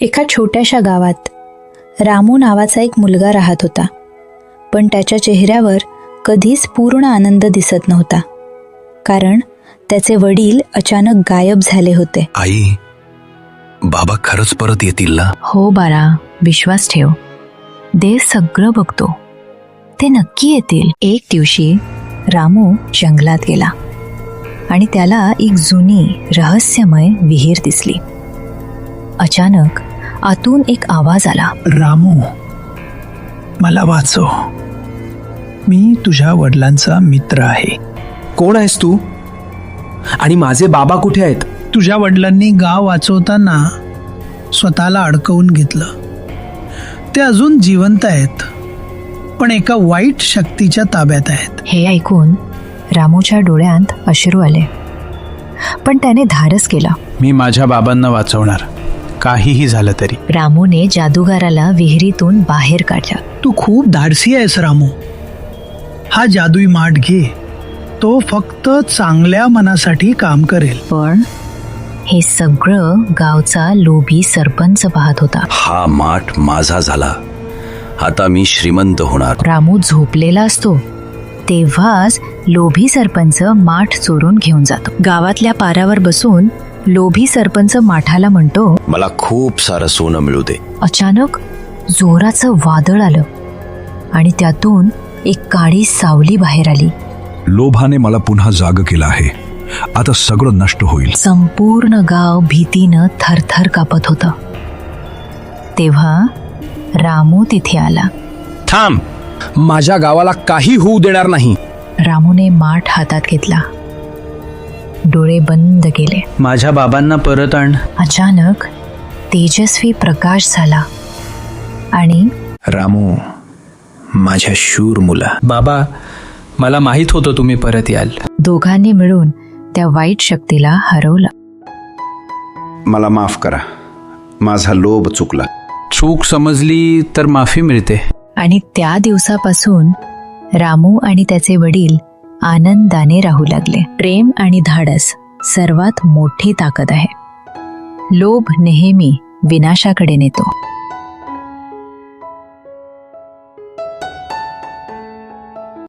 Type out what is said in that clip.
एका छोट्याशा गावात रामू नावाचा एक मुलगा राहत होता. पण त्याच्या चेहऱ्यावर कधीच पूर्ण आनंद दिसत नव्हता, कारण त्याचे वडील अचानक गायब झाले होते. आई, बाबा खरंच परत येतील ना? हो बाळा, विश्वास ठेव. देव सगळं बघतो, ते नक्की येतील. एक दिवशी रामू जंगलात गेला आणि त्याला एक जुनी रहस्यमय विहीर दिसली. अचानक आतून एक आवाज आला. रामू, मला वाचव. मी तुझ्या वडिलांचा मित्र आहे. कोण आहेस तू? आणि माझे बाबा कुठे आहेत? तुझ्या वडिलांनी गाव वाचवताना स्वतःला अडकवून घेतलं. ते अजून जिवंत आहेत, पण एका वाईट शक्तीच्या ताब्यात आहेत. हे ऐकून रामूच्या डोळ्यात अश्रू आले, पण त्याने धाडस केला. मी माझ्या बाबांना वाचवणार, काहीही झालं तरी. रामूने जादूगाराला विहिरीतून बाहेर काढलं. तू खूप धाडसी आहेस रामू. हा जादुई माठ घे. तो फक्त चांगल्या मनासाठी काम करेल. पण हे सगळं गावचा लोभी सरपंच पाहत होता. हा माठ माझा झाला, आता मी श्रीमंत होणार. रामू झोपलेला असतो तेव्हाच लोभी सरपंच माठ चोरून घेऊन जातो. गावातल्या पारावर बसून लोभी सरपंच माठाला म्हणतो, मला खूप सारं सोनं मिळू दे. अचानक जोराचं वादळ आलं आणि त्यातून एक काळी सावली बाहेर आली. लोभाने मला पुन्हा जाग केलं आहे, आता सगळं नष्ट होईल. संपूर्ण गाव भीतीनं थरथर कापत होतं. तेव्हा रामू तिथे आला. थांब, माझ्या गावाला काही होऊ देणार नाही. रामूने माठ हातात घेतला, डोळे बंद केले. माझ्या बाबांना परत आण. अचानक तेजस्वी प्रकाश झाला आणि रामू, माझ्या शूर मुला. बाबा, मला माहित होतं तुम्ही परत याल. दोघांनी मिळून त्या वाईट शक्तीला हरवलं. मला माफ करा, माझा लोभ चुकला. चूक समजली तर माफी मिळते. आणि त्या दिवसापासून रामू आणि त्याचे वडील आनंदाने राहू लागले. प्रेम आणि धाडस सर्वात मोठी ताकद आहे. लोभ नेहमी विनाशाकडे नेतो.